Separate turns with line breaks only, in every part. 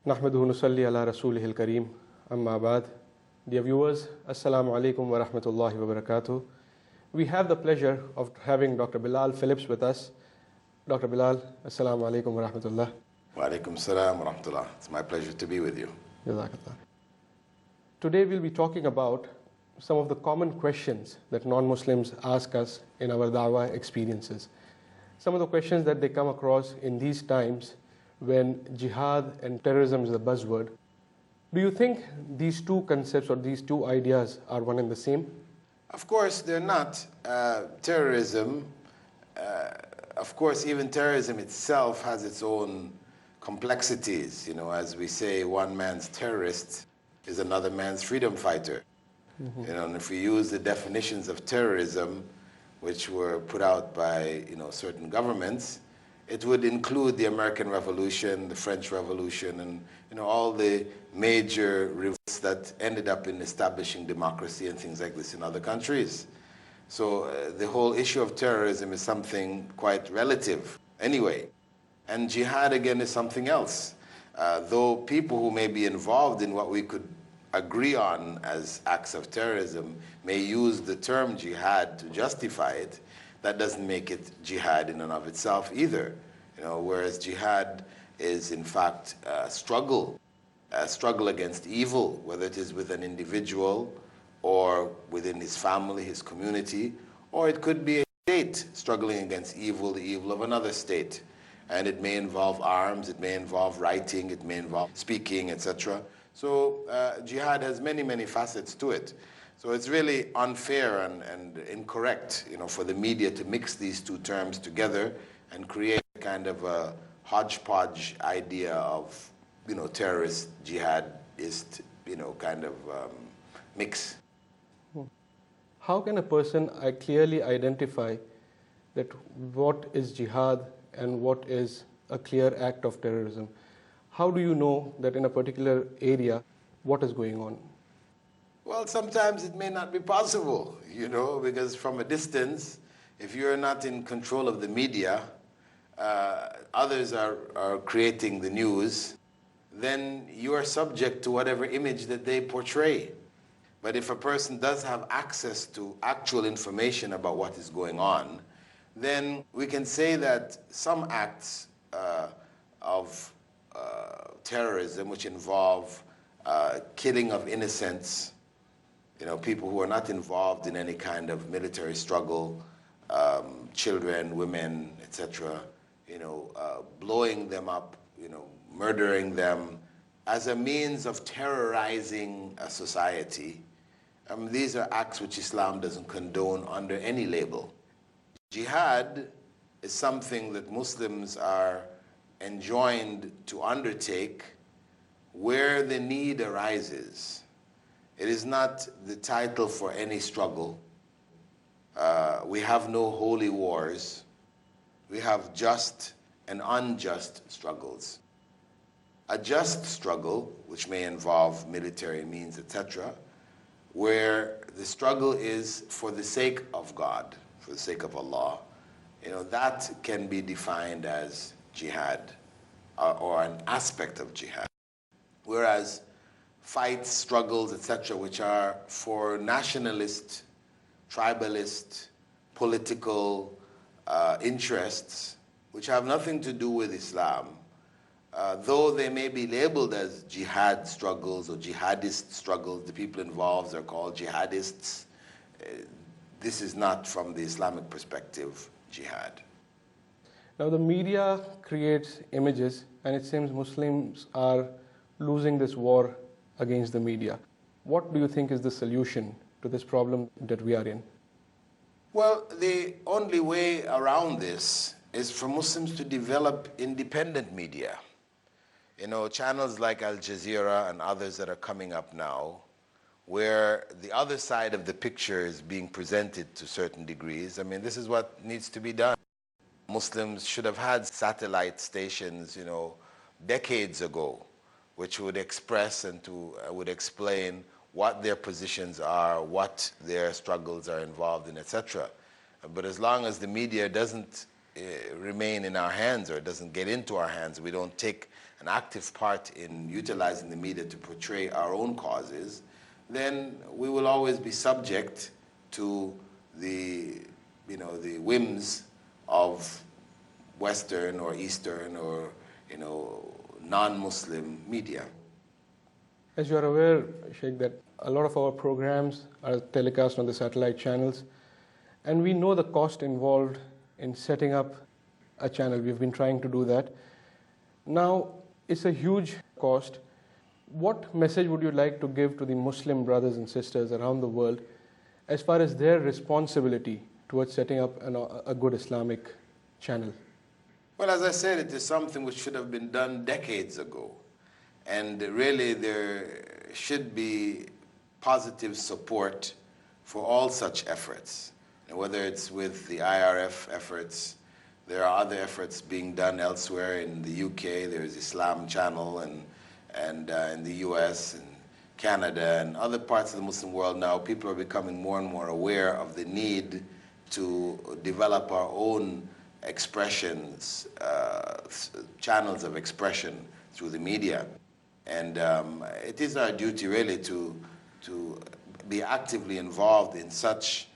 Nahmaduhu nusalli ala rasulihil kareem, amma ba'd. Dear viewers, Assalamu alaikum wa rahmatullahi wa barakatuh. We have the pleasure of having Dr. Bilal Phillips with us. Dr. Bilal, Assalamu alaikum wa rahmatullah.
Wa alaikum salam wa rahmatullah. It's my pleasure to be with you.
Jazakallah. Today we'll be talking about some of the common questions that non-Muslims ask us in our da'wah experiences. Some of the questions that they come across in these times when jihad and terrorism is the buzzword. Do you think these two concepts or these two ideas are one and the same?
Of course, they're not. Terrorism, of course, even terrorism itself has its own complexities. You know, as we say, one man's terrorist is another man's freedom fighter. Mm-hmm. You know, and if we use the definitions of terrorism, which were put out by, certain governments, it would include the American Revolution, the French Revolution, and all the major revolts that ended up in establishing democracy and things like this in other countries. So the whole issue of terrorism is something quite relative anyway. And jihad, again, is something else. Though people who may be involved in what we could agree on as acts of terrorism may use the term jihad to justify it, that doesn't make it jihad in and of itself either. Whereas jihad is in fact a struggle against evil, whether it is with an individual or within his family, his community, or it could be a state struggling against evil, the evil of another state. And it may involve arms, it may involve writing, it may involve speaking, etc. So jihad has many, many facets to it. So it's really unfair and incorrect, for the media to mix these two terms together and create kind of a hodgepodge idea of, terrorist, jihadist, kind of mix.
How can a person clearly identify that what is jihad and what is a clear act of terrorism? How do you know that in a particular area what is going on?
Well, sometimes it may not be possible, because from a distance, if you're not in control of the media, others are creating the news, then you are subject to whatever image that they portray. But if a person does have access to actual information about what is going on, then we can say that some acts of terrorism, which involve killing of innocents, people who are not involved in any kind of military struggle, children, women, etc., blowing them up, murdering them as a means of terrorizing a society. These are acts which Islam doesn't condone under any label. Jihad is something that Muslims are enjoined to undertake where the need arises. It is not the title for any struggle. We have no holy wars. We have just and unjust struggles. A just struggle, which may involve military means, etc., where the struggle is for the sake of God, for the sake of Allah, that can be defined as jihad or an aspect of jihad. Whereas fights, struggles, etc., which are for nationalist, tribalist, political interests, which have nothing to do with Islam, though they may be labeled as jihad struggles or jihadist struggles, the people involved are called jihadists. This is not, from the Islamic perspective, jihad.
Now the media creates images, and it seems Muslims are losing this war against the media. What do you think is the solution to this problem that we are in?
Well, the only way around this is for Muslims to develop independent media. Channels like Al Jazeera and others that are coming up now, where the other side of the picture is being presented to certain degrees. This is what needs to be done. Muslims should have had satellite stations, decades ago, which would express and would explain what their positions are, what their struggles are involved in, etc. But as long as the media doesn't remain in our hands or doesn't get into our hands, we don't take an active part in utilizing the media to portray our own causes, then we will always be subject to the whims of Western or Eastern or non-Muslim media.
As you are aware, Sheikh, that a lot of our programs are telecast on the satellite channels, and we know the cost involved in setting up a channel. We've been trying to do that. Now, it's a huge cost. What message would you like to give to the Muslim brothers and sisters around the world as far as their responsibility towards setting up a good Islamic channel?
Well, as I said, it is something which should have been done decades ago. And really, there should be positive support for all such efforts. And whether it's with the IRF efforts, there are other efforts being done elsewhere in the UK. There's Islam Channel, and in the US and Canada and other parts of the Muslim world now, people are becoming more and more aware of the need to develop our own expressions, channels of expression through the media. And it is our duty really to be actively involved in such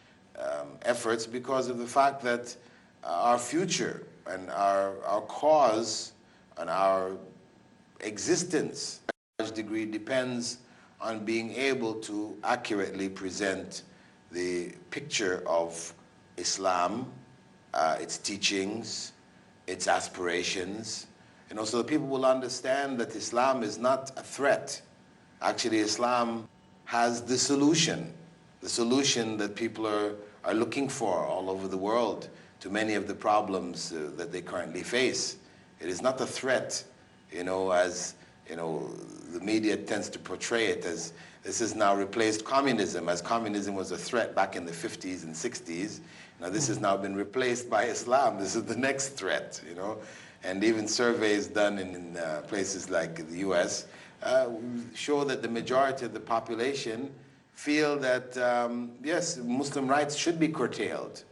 efforts because of the fact that our future and our cause and our existence to a large degree depends on being able to accurately present the picture of Islam, its teachings, its aspirations, so that people will understand that Islam is not a threat. Actually, Islam has the solution that people are looking for all over the world to many of the problems that they currently face. It is not a threat, as the media tends to portray it as this has now replaced communism, as communism was a threat back in the 50s and 60s. Now this has now been replaced by Islam. This is the next threat, And even surveys done in places like the US show that the majority of the population feel that, yes, Muslim rights should be curtailed.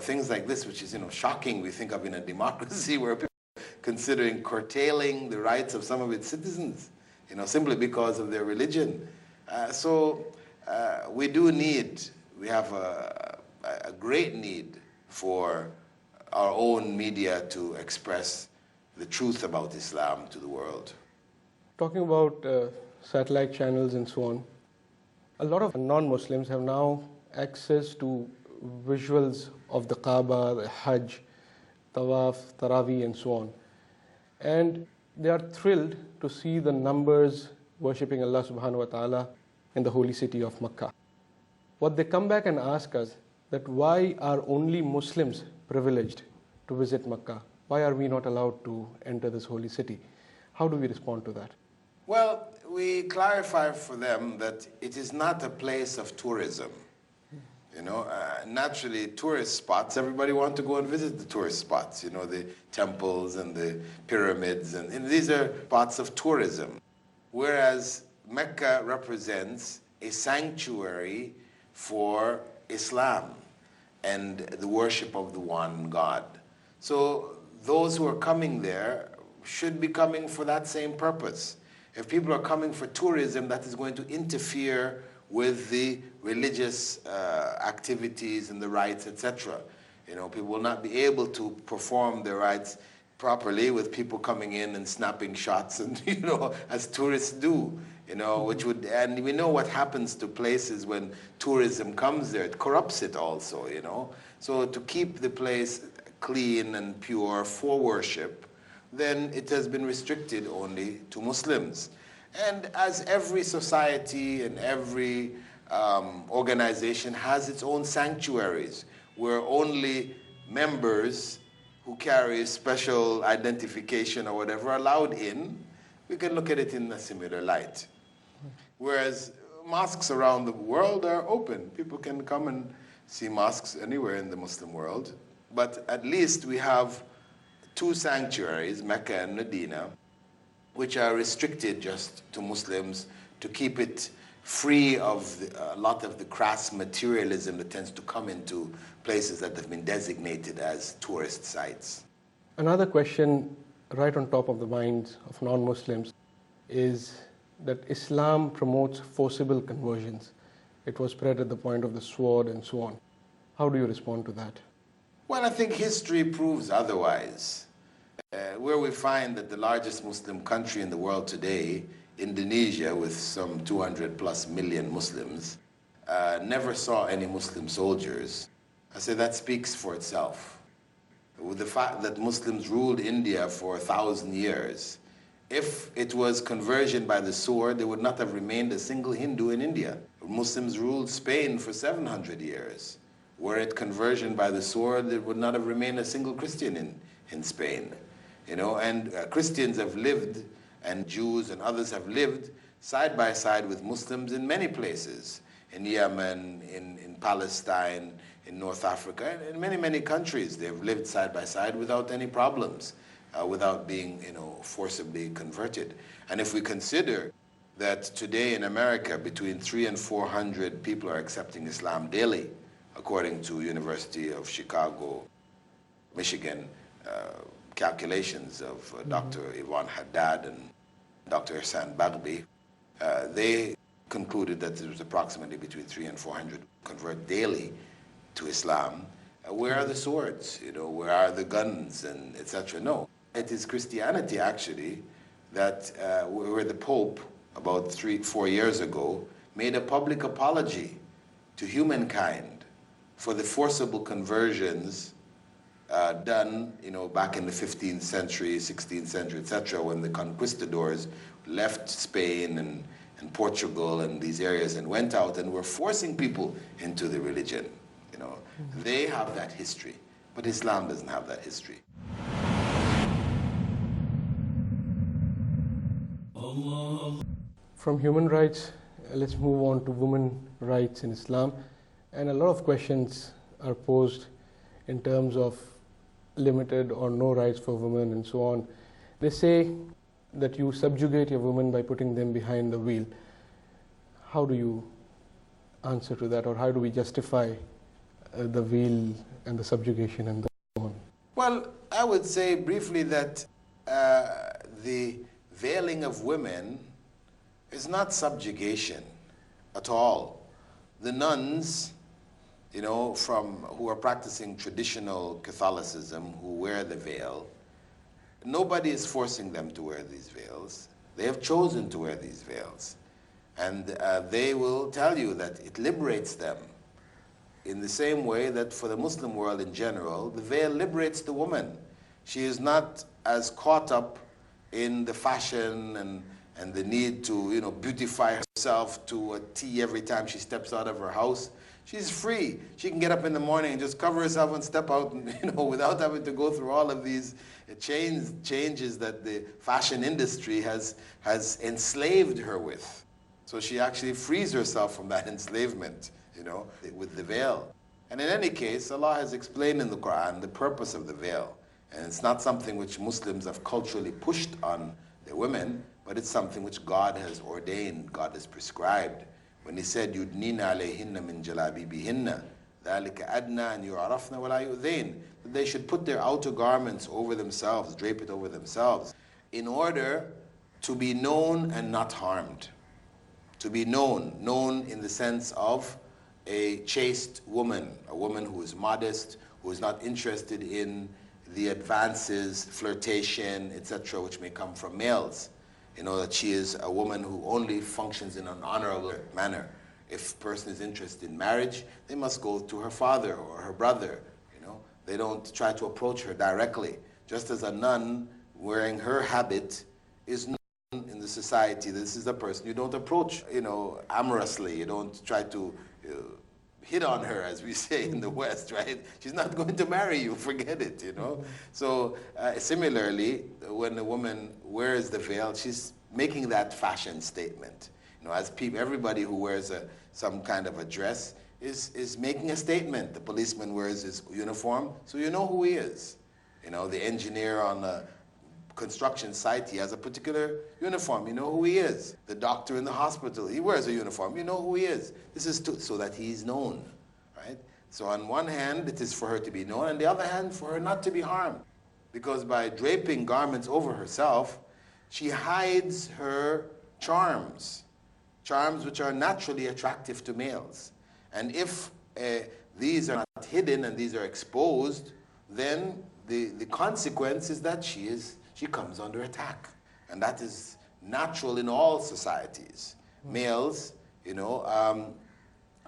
Things like this, which is, shocking, we think of in a democracy where people are considering curtailing the rights of some of its citizens, simply because of their religion. So we have a great need for our own media to express the truth about Islam to the world.
Talking about satellite channels and so on, a lot of non-Muslims have now access to visuals of the Kaaba, the Hajj, Tawaf, Taraweeh and so on. And they are thrilled to see the numbers worshipping Allah subhanahu wa ta'ala in the holy city of Makkah. What they come back and ask us that why are only Muslims privileged to visit Makkah? Why are we not allowed to enter this holy city? How do we respond to that?
Well, we clarify for them that it is not a place of tourism. Naturally, tourist spots, everybody wants to go and visit the tourist spots, the temples and the pyramids, and these are spots of tourism. Whereas Mecca represents a sanctuary for Islam and the worship of the one God. So those who are coming there should be coming for that same purpose. If people are coming for tourism, that is going to interfere with the religious activities and the rites, etc. People will not be able to perform their rites properly with people coming in and snapping shots and, as tourists do, and we know what happens to places when tourism comes there. It corrupts it also, So to keep the place clean and pure for worship, then it has been restricted only to Muslims. And as every society and every organization has its own sanctuaries, where only members who carry special identification or whatever are allowed in, we can look at it in a similar light. Whereas mosques around the world are open. People can come and see mosques anywhere in the Muslim world. But at least we have two sanctuaries, Mecca and Medina, which are restricted just to Muslims to keep it free of a lot of the crass materialism that tends to come into places that have been designated as tourist sites.
Another question right on top of the minds of non-Muslims is that Islam promotes forcible conversions. It was spread at the point of the sword and so on. How do you respond to that?
Well, I think history proves otherwise. Where we find that the largest Muslim country in the world today, Indonesia, with some 200 plus million Muslims, never saw any Muslim soldiers. I say that speaks for itself. With the fact that Muslims ruled India for 1,000 years, if it was conversion by the sword, there would not have remained a single Hindu in India. Muslims ruled Spain for 700 years. Were it conversion by the sword, there would not have remained a single Christian in Spain. You know, and Christians have lived, and Jews and others have lived side by side with Muslims in many places, in Yemen, in Palestine, in North Africa, in many, many countries. They've lived side by side without any problems, without being, forcibly converted. And if we consider that today in America, between 300 and 400 people are accepting Islam daily, according to University of Chicago, Michigan, calculations of Dr. Yvonne Haddad and Dr. Hassan Bagbi, they concluded that there was approximately between 300 and 400 convert daily to Islam. Where are the swords? Where are the guns and etc.? No, it is Christianity actually that where the Pope about 3-4 years ago made a public apology to humankind for the forcible conversions done, back in the 15th century, 16th century, etc., when the conquistadors left Spain and Portugal and these areas and went out and were forcing people into the religion. They have that history, but Islam doesn't have that history.
From human rights, let's move on to women rights in Islam. And a lot of questions are posed in terms of limited or no rights for women and so on. They say that you subjugate your women by putting them behind the wheel. How do you answer to that, or how do we justify the wheel and the subjugation and so on?
Well, I would say briefly that the veiling of women is not subjugation at all. The nuns, who are practicing traditional Catholicism, who wear the veil, nobody is forcing them to wear these veils. They have chosen to wear these veils. And they will tell you that it liberates them in the same way that for the Muslim world in general, the veil liberates the woman. She is not as caught up in the fashion and the need to, beautify herself to a T every time she steps out of her house. She's free. She can get up in the morning and just cover herself and step out, without having to go through all of these changes that the fashion industry has enslaved her with. So she actually frees herself from that enslavement, with the veil. And in any case, Allah has explained in the Quran the purpose of the veil. And it's not something which Muslims have culturally pushed on their women, but it's something which God has ordained, God has prescribed. When He said, "Yudnina alayhinna min jalabibihinna, dhalika adna an yu'arafna wa la yu'dhain," that they should put their outer garments over themselves, drape it over themselves, in order to be known and not harmed. To be known in the sense of a chaste woman, a woman who is modest, who is not interested in the advances, flirtation, etc., which may come from males. That she is a woman who only functions in an honorable manner. If a person is interested in marriage, they must go to her father or her brother. They don't try to approach her directly. Just as a nun wearing her habit is known in the society, this is a person you don't approach, amorously. You don't try to hit on her, as we say in the West, right? She's not going to marry you, forget it, So similarly, when a woman wears the veil, she's making that fashion statement. As everybody who wears some kind of a dress is making a statement. The policeman wears his uniform, so you know who he is. The engineer on a construction site, he has a particular uniform, you know who he is. The doctor in the hospital, he wears a uniform, you know who he is. This is so that he's known, right? So on one hand, it is for her to be known, and on the other hand, for her not to be harmed. because by draping garments over herself, she hides her charms, charms which are naturally attractive to males. And if these are not hidden and these are exposed, then the consequence is that she comes under attack. And that is natural in all societies. Males,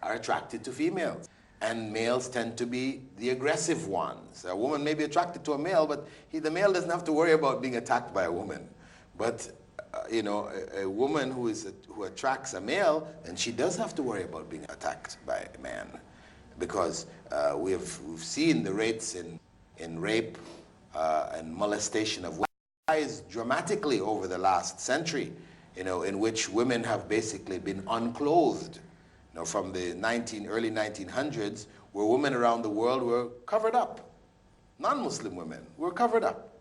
are attracted to females. And males tend to be the aggressive ones. A woman may be attracted to a male, but the male doesn't have to worry about being attacked by a woman. But a woman who attracts a male, then she does have to worry about being attacked by a man, because we've seen the rates in rape and molestation of women rise dramatically over the last century, in which women have basically been unclothed. From the early 1900s, where women around the world were covered up. Non-Muslim women were covered up.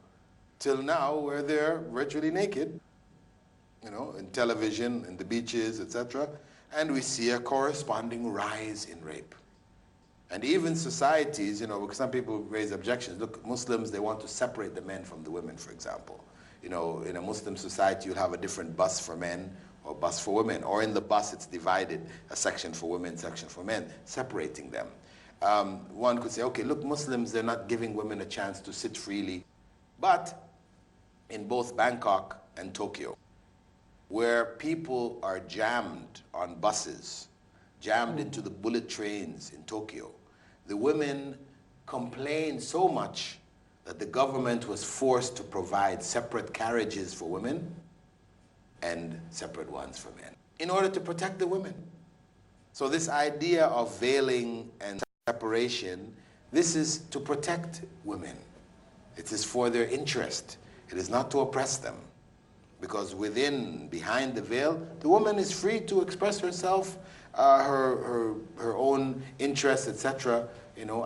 Till now, where they're virtually naked, in television, in the beaches, etc. And we see a corresponding rise in rape. And even societies, because some people raise objections. Look, Muslims, they want to separate the men from the women, for example. In a Muslim society, you'll have a different bus for men, or bus for women, or in the bus it's divided, a section for women, section for men, separating them. One could say, okay, look, Muslims, they're not giving women a chance to sit freely. But in both Bangkok and Tokyo, where people are jammed on buses, jammed into the bullet trains in Tokyo, the women complained so much that the government was forced to provide separate carriages for women and separate ones for men, in order to protect the women. So this idea of veiling and separation, this is to protect women. It is for their interest. It is not to oppress them. Because behind the veil, the woman is free to express herself, her own interests, etc.,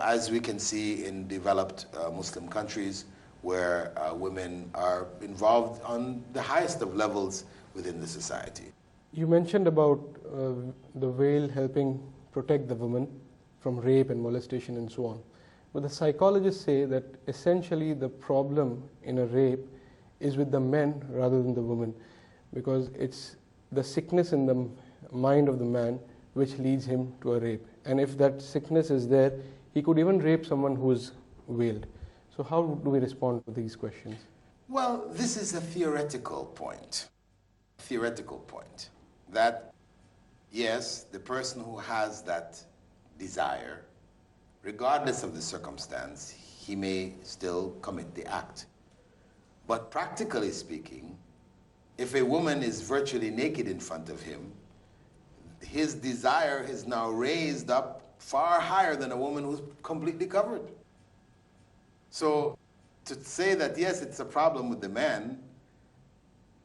as we can see in developed Muslim countries, where women are involved on the highest of levels within the society.
You mentioned about the veil helping protect the woman from rape and molestation and so on. But the psychologists say that essentially the problem in a rape is with the men rather than the woman, because it's the sickness in the mind of the man which leads him to a rape. And if that sickness is there, he could even rape someone who is veiled. So how do we respond to these questions?
Well, this is a theoretical point. That, yes, the person who has that desire, regardless of the circumstance, he may still commit the act. But practically speaking, if a woman is virtually naked in front of him, his desire is now raised up far higher than a woman who's completely covered. So to say that, yes, it's a problem with the man,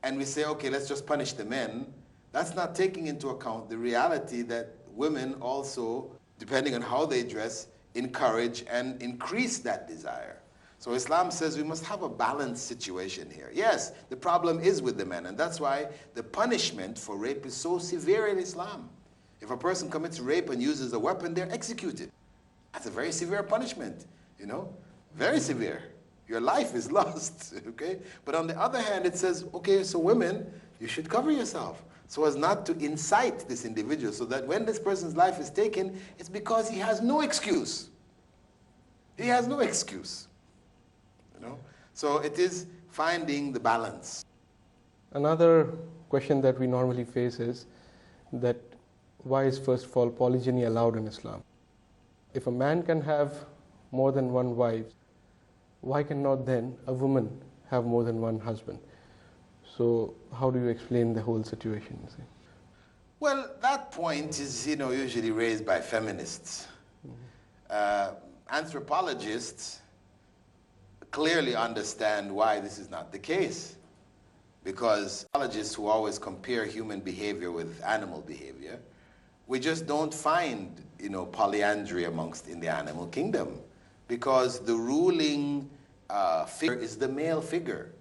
and we say, okay, let's just punish the men, that's not taking into account the reality that women also, depending on how they dress, encourage and increase that desire. So Islam says we must have a balanced situation here. Yes, the problem is with the men, and that's why the punishment for rape is so severe in Islam. If a person commits rape and uses a weapon, they're executed. That's a very severe punishment, very severe. Your life is lost, okay? But on the other hand, it says, okay, so women, you should cover yourself so as not to incite this individual, so that when this person's life is taken, it's because he has no excuse. He has no excuse, So it is finding the balance.
Another question that we normally face is that why is, first of all, polygyny allowed in Islam? If a man can have more than one wife, why cannot then a woman have more than one husband? So how do you explain the whole situation?
Well, that point is, usually raised by feminists. Anthropologists clearly understand why this is not the case, because anthropologists who always compare human behavior with animal behavior, we just don't find, polyandry in the animal kingdom, because the ruling figure is the male figure,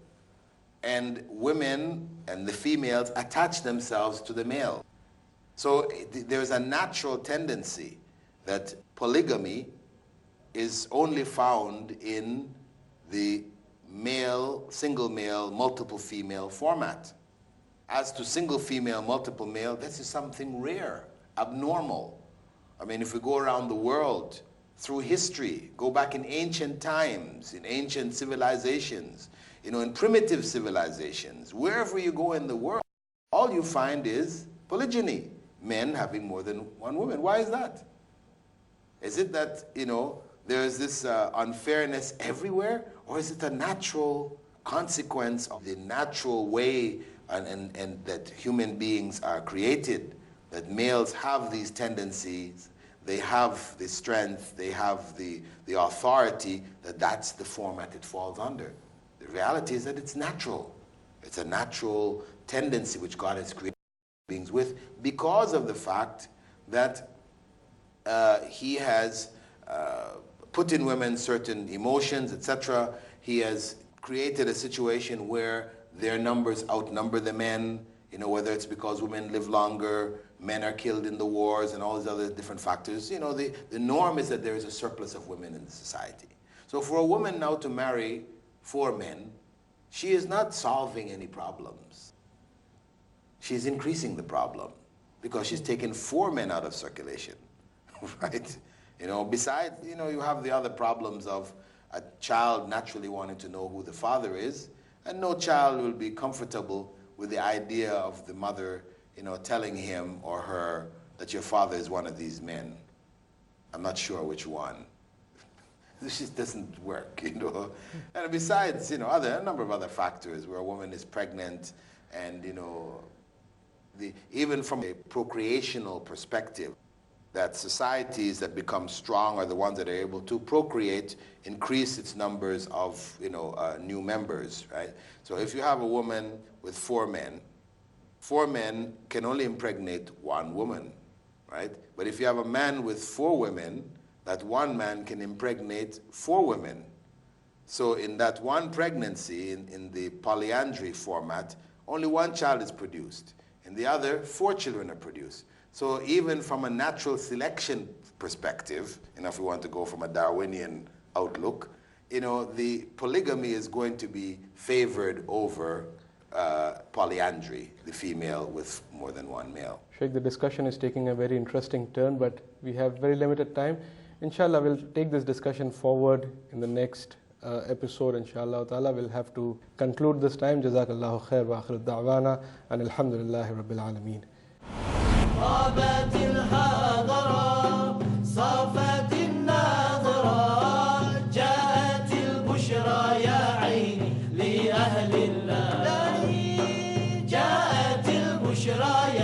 and women and the females attach themselves to the male. So there's a natural tendency that polygamy is only found in the male, single male, multiple female format. As to single female, multiple male, this is something rare, abnormal. I mean, if we go around the world, through history, go back in ancient times, in ancient civilizations, in primitive civilizations, wherever you go in the world, all you find is polygyny, men having more than one woman. Why is that? Is it that, there is this unfairness everywhere, or is it a natural consequence of the natural way and that human beings are created, that males have these tendencies, they have the strength, they have the authority, that's the format it falls under? The reality is that it's natural. It's a natural tendency which God has created beings with, because of the fact that He has put in women certain emotions, etc. He has created a situation where their numbers outnumber the men, whether it's because women live longer, men are killed in the wars, and all these other different factors. The norm is that there is a surplus of women in the society. So for a woman now to marry 4 men, she is not solving any problems. She's increasing the problem, because she's taken 4 men out of circulation, right? Besides, you have the other problems of a child naturally wanting to know who the father is, and no child will be comfortable with the idea of the mother, telling him or her that your father is one of these men. I'm not sure which one. This just doesn't work, And besides, a number of other factors where a woman is pregnant, and, even from a procreational perspective, that societies that become strong are the ones that are able to procreate, increase its numbers of new members, right? So if you have a woman with 4 men, 4 men can only impregnate 1 woman, right? But if you have a man with 4 women, that 1 man can impregnate 4 women. So in that one pregnancy, in the polyandry format, only 1 child is produced. In the other, 4 children are produced. So even from a natural selection perspective, if we want to go from a Darwinian outlook, the polygamy is going to be favored over polyandry, the female with more than 1 male.
Sheikh, the discussion is taking a very interesting turn, but we have very limited time. Inshallah, we'll take this discussion forward in the next episode. Inshallah ta'ala, we'll have to conclude this time. Jazakallahu khair wa akhiru da'wana and alhamdulillahi rabbil alameen.
طابت الحاضرة صافت الناظرة جاءت البشرى يا عيني لأهل الله جاءت البشرى